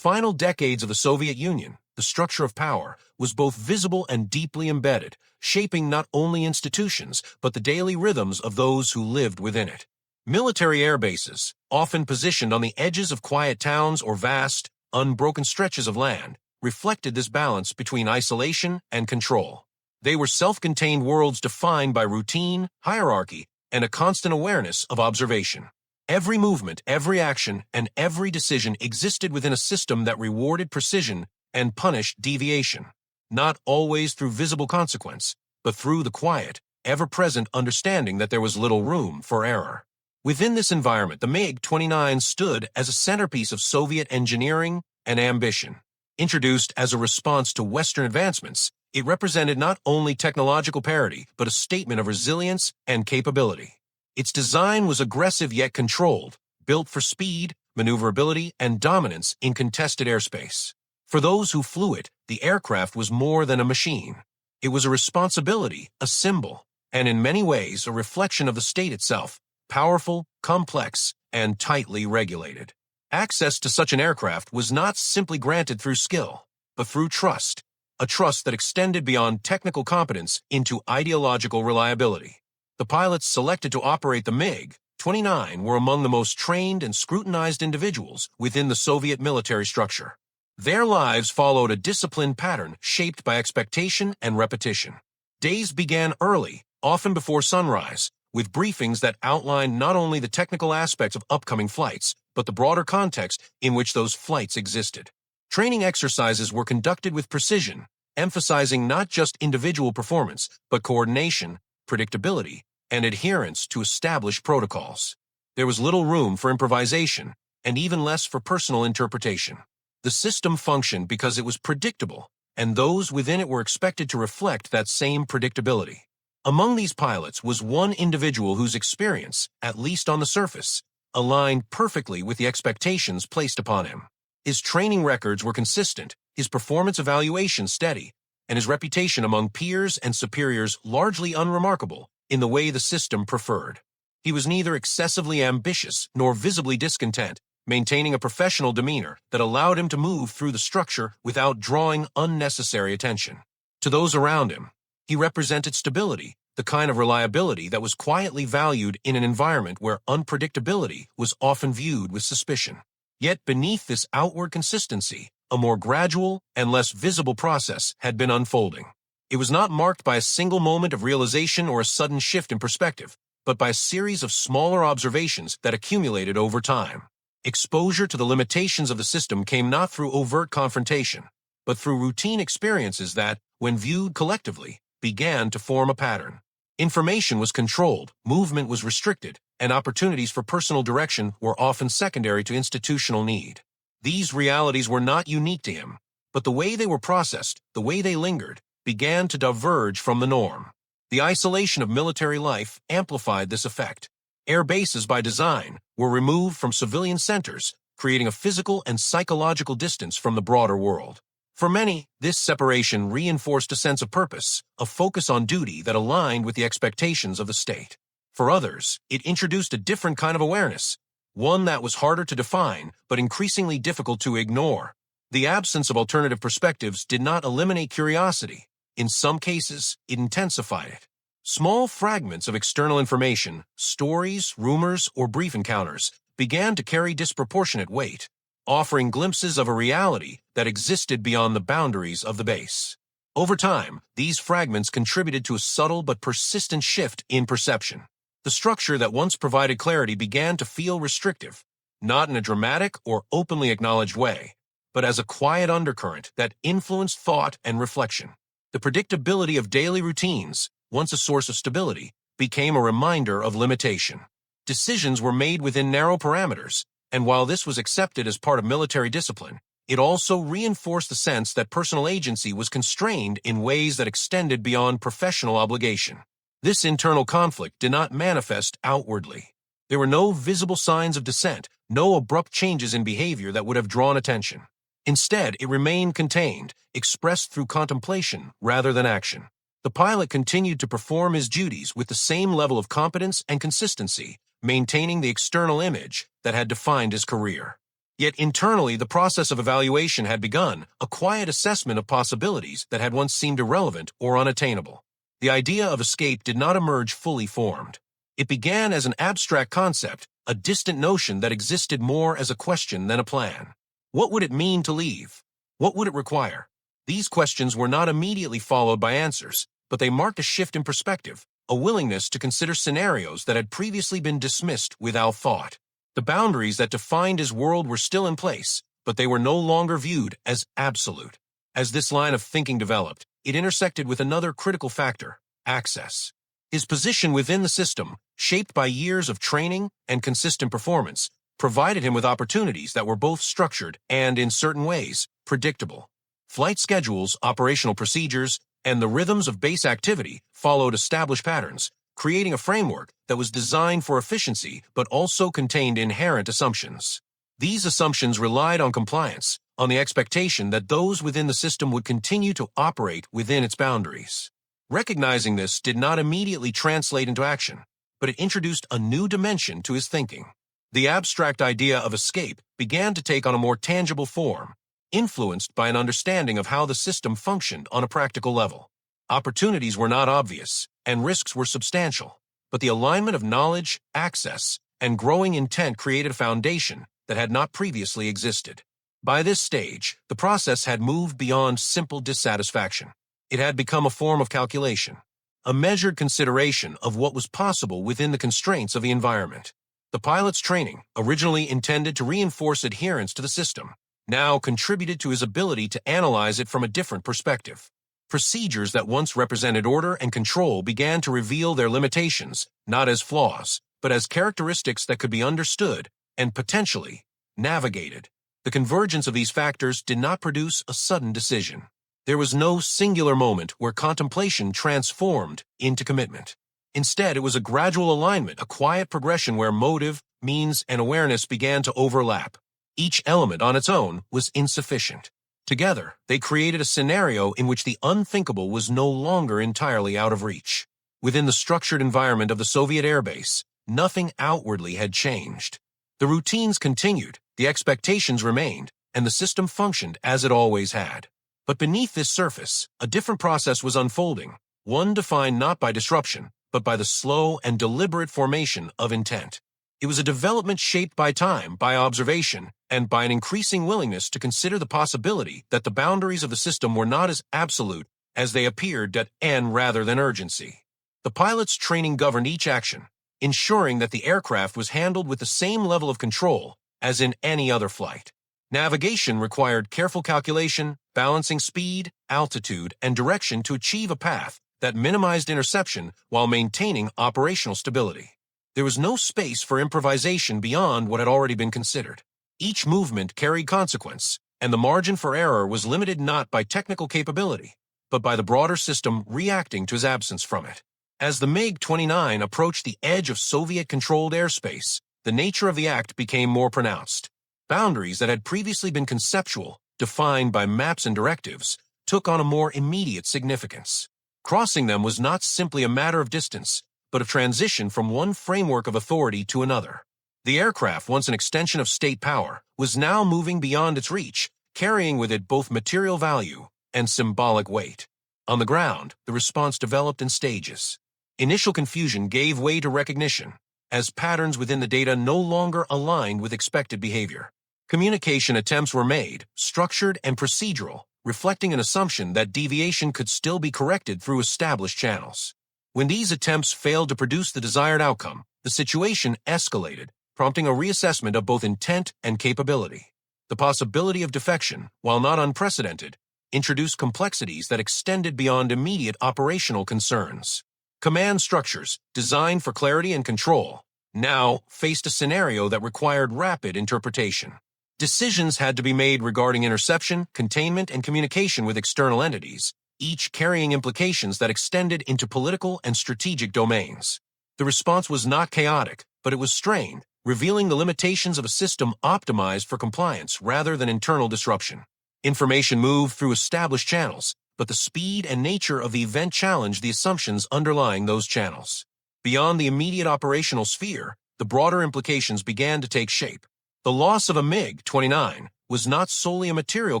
Final decades of the Soviet Union, the structure of power was both visible and deeply embedded, shaping not only institutions but the daily rhythms of those who lived within it. Military air bases, often positioned on the edges of quiet towns or vast, unbroken stretches of land, reflected this balance between isolation and control. They were self-contained worlds defined by routine, hierarchy, and a constant awareness of observation. Every movement, every action, and every decision existed within a system that rewarded precision and punished deviation, not always through visible consequence, but through the quiet, ever-present understanding that there was little room for error. Within this environment, the MiG-29 stood as a centerpiece of Soviet engineering and ambition. Introduced as a response to Western advancements, it represented not only technological parity, but a statement of resilience and capability. Its design was aggressive yet controlled, built for speed, maneuverability, and dominance in contested airspace. For those who flew it, the aircraft was more than a machine. It was a responsibility, a symbol, and in many ways a reflection of the state itself, powerful, complex, and tightly regulated. Access to such an aircraft was not simply granted through skill, but through trust, a trust that extended beyond technical competence into ideological reliability. The pilots selected to operate the MiG-29 were among the most trained and scrutinized individuals within the Soviet military structure. Their lives followed a disciplined pattern shaped by expectation and repetition. Days began early, often before sunrise, with briefings that outlined not only the technical aspects of upcoming flights, but the broader context in which those flights existed. Training exercises were conducted with precision, emphasizing not just individual performance, but coordination, predictability, and adherence to established protocols. There was little room for improvisation, and even less for personal interpretation. The system functioned because it was predictable, and those within it were expected to reflect that same predictability. Among these pilots was one individual whose experience, at least on the surface, aligned perfectly with the expectations placed upon him. His training records were consistent, his performance evaluation steady, and his reputation among peers and superiors largely unremarkable in the way the system preferred. He was neither excessively ambitious nor visibly discontent, maintaining a professional demeanor that allowed him to move through the structure without drawing unnecessary attention. To those around him, he represented stability, the kind of reliability that was quietly valued in an environment where unpredictability was often viewed with suspicion. Yet beneath this outward consistency, a more gradual and less visible process had been unfolding. It was not marked by a single moment of realization or a sudden shift in perspective, but by a series of smaller observations that accumulated over time. Exposure to the limitations of the system came not through overt confrontation, but through routine experiences that, when viewed collectively, began to form a pattern. Information was controlled, movement was restricted, and opportunities for personal direction were often secondary to institutional need. These realities were not unique to him, but the way they were processed, the way they lingered, began to diverge from the norm. The isolation of military life amplified this effect. Air bases by design were removed from civilian centers, creating a physical and psychological distance from the broader world. For many, this separation reinforced a sense of purpose, a focus on duty that aligned with the expectations of the state. For others, it introduced a different kind of awareness, one that was harder to define but increasingly difficult to ignore. The absence of alternative perspectives did not eliminate curiosity. In some cases, it intensified it. Small fragments of external information, stories, rumors, or brief encounters, began to carry disproportionate weight, offering glimpses of a reality that existed beyond the boundaries of the base. Over time, these fragments contributed to a subtle but persistent shift in perception. The structure that once provided clarity began to feel restrictive, not in a dramatic or openly acknowledged way, but as a quiet undercurrent that influenced thought and reflection. The predictability of daily routines, once a source of stability, became a reminder of limitation. Decisions were made within narrow parameters, and while this was accepted as part of military discipline, it also reinforced the sense that personal agency was constrained in ways that extended beyond professional obligation. This internal conflict did not manifest outwardly. There were no visible signs of dissent, no abrupt changes in behavior that would have drawn attention. Instead, it remained contained, expressed through contemplation rather than action. The pilot continued to perform his duties with the same level of competence and consistency, maintaining the external image that had defined his career. Yet internally, the process of evaluation had begun, a quiet assessment of possibilities that had once seemed irrelevant or unattainable. The idea of escape did not emerge fully formed. It began as an abstract concept, a distant notion that existed more as a question than a plan. What would it mean to leave? What would it require? These questions were not immediately followed by answers, but they marked a shift in perspective, a willingness to consider scenarios that had previously been dismissed without thought. The boundaries that defined his world were still in place, but they were no longer viewed as absolute. As this line of thinking developed, it intersected with another critical factor: access. His position within the system, shaped by years of training and consistent performance, provided him with opportunities that were both structured and, in certain ways, predictable. Flight schedules, operational procedures, and the rhythms of base activity followed established patterns, creating a framework that was designed for efficiency but also contained inherent assumptions. These assumptions relied on compliance, on the expectation that those within the system would continue to operate within its boundaries. Recognizing this did not immediately translate into action, but it introduced a new dimension to his thinking. The abstract idea of escape began to take on a more tangible form, influenced by an understanding of how the system functioned on a practical level. Opportunities were not obvious, and risks were substantial, but the alignment of knowledge, access, and growing intent created a foundation that had not previously existed. By this stage, the process had moved beyond simple dissatisfaction. It had become a form of calculation, a measured consideration of what was possible within the constraints of the environment. The pilot's training, originally intended to reinforce adherence to the system, now contributed to his ability to analyze it from a different perspective. Procedures that once represented order and control began to reveal their limitations, not as flaws, but as characteristics that could be understood and potentially navigated. The convergence of these factors did not produce a sudden decision. There was no singular moment where contemplation transformed into commitment. Instead, it was a gradual alignment, a quiet progression where motive, means, and awareness began to overlap. Each element on its own was insufficient. Together, they created a scenario in which the unthinkable was no longer entirely out of reach. Within the structured environment of the Soviet airbase, nothing outwardly had changed. The routines continued, the expectations remained, and the system functioned as it always had. But beneath this surface, a different process was unfolding, one defined not by disruption, but by the slow and deliberate formation of intent. It was a development shaped by time, by observation, and by an increasing willingness to consider the possibility that the boundaries of the system were not as absolute as they appeared at end rather than urgency. The pilot's training governed each action, ensuring that the aircraft was handled with the same level of control as in any other flight. Navigation required careful calculation, balancing speed, altitude, and direction to achieve a path that minimized interception while maintaining operational stability. There was no space for improvisation beyond what had already been considered. Each movement carried consequence, and the margin for error was limited not by technical capability, but by the broader system reacting to his absence from it. As the MiG-29 approached the edge of Soviet-controlled airspace, the nature of the act became more pronounced. Boundaries that had previously been conceptual, defined by maps and directives, took on a more immediate significance. Crossing them was not simply a matter of distance, but of transition from one framework of authority to another. The aircraft, once an extension of state power, was now moving beyond its reach, carrying with it both material value and symbolic weight. On the ground, the response developed in stages. Initial confusion gave way to recognition, as patterns within the data no longer aligned with expected behavior. Communication attempts were made, structured and procedural, reflecting an assumption that deviation could still be corrected through established channels. When these attempts failed to produce the desired outcome, the situation escalated, prompting a reassessment of both intent and capability. The possibility of defection, while not unprecedented, introduced complexities that extended beyond immediate operational concerns. Command structures, designed for clarity and control, now faced a scenario that required rapid interpretation. Decisions had to be made regarding interception, containment, and communication with external entities, each carrying implications that extended into political and strategic domains. The response was not chaotic, but it was strained, revealing the limitations of a system optimized for compliance rather than internal disruption. Information moved through established channels, but the speed and nature of the event challenged the assumptions underlying those channels. Beyond the immediate operational sphere, the broader implications began to take shape. The loss of a MiG-29 was not solely a material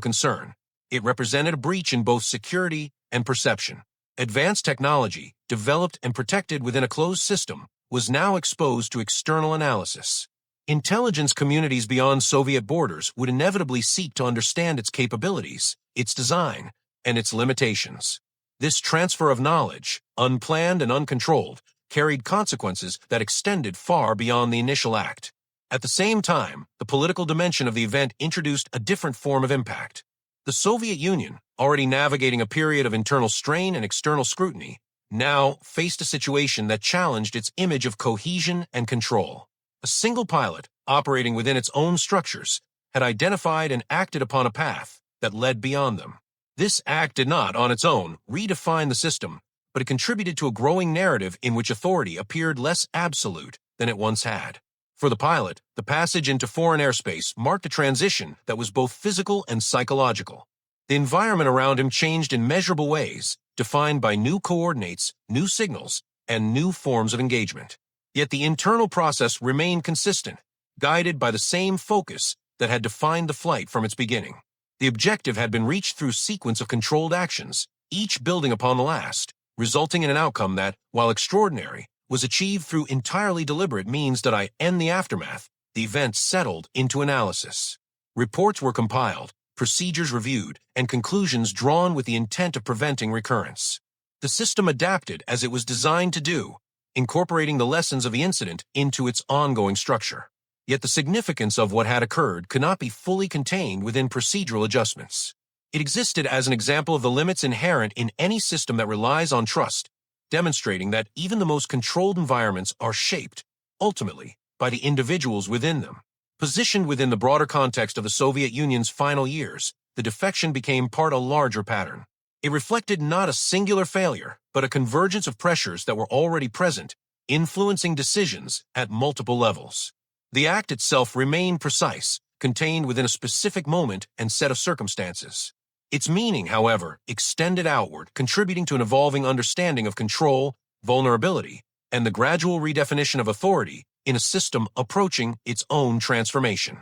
concern. It represented a breach in both security and perception. Advanced technology, developed and protected within a closed system, was now exposed to external analysis. Intelligence communities beyond Soviet borders would inevitably seek to understand its capabilities, its design, and its limitations. This transfer of knowledge, unplanned and uncontrolled, carried consequences that extended far beyond the initial act. At the same time, the political dimension of the event introduced a different form of impact. The Soviet Union, already navigating a period of internal strain and external scrutiny, now faced a situation that challenged its image of cohesion and control. A single pilot, operating within its own structures, had identified and acted upon a path that led beyond them. This act did not, on its own, redefine the system, but it contributed to a growing narrative in which authority appeared less absolute than it once had. For the pilot, the passage into foreign airspace marked a transition that was both physical and psychological. The environment around him changed in measurable ways, defined by new coordinates, new signals, and new forms of engagement. Yet the internal process remained consistent, guided by the same focus that had defined the flight from its beginning. The objective had been reached through a sequence of controlled actions, each building upon the last, resulting in an outcome that, while extraordinary, was achieved through entirely deliberate means that in the aftermath, the event settled into analysis. Reports were compiled, procedures reviewed, and conclusions drawn with the intent of preventing recurrence. The system adapted as it was designed to do, incorporating the lessons of the incident into its ongoing structure. Yet the significance of what had occurred could not be fully contained within procedural adjustments. It existed as an example of the limits inherent in any system that relies on trust, demonstrating that even the most controlled environments are shaped, ultimately, by the individuals within them. Positioned within the broader context of the Soviet Union's final years, the defection became part of a larger pattern. It reflected not a singular failure, but a convergence of pressures that were already present, influencing decisions at multiple levels. The act itself remained precise, contained within a specific moment and set of circumstances. Its meaning, however, extended outward, contributing to an evolving understanding of control, vulnerability, and the gradual redefinition of authority in a system approaching its own transformation.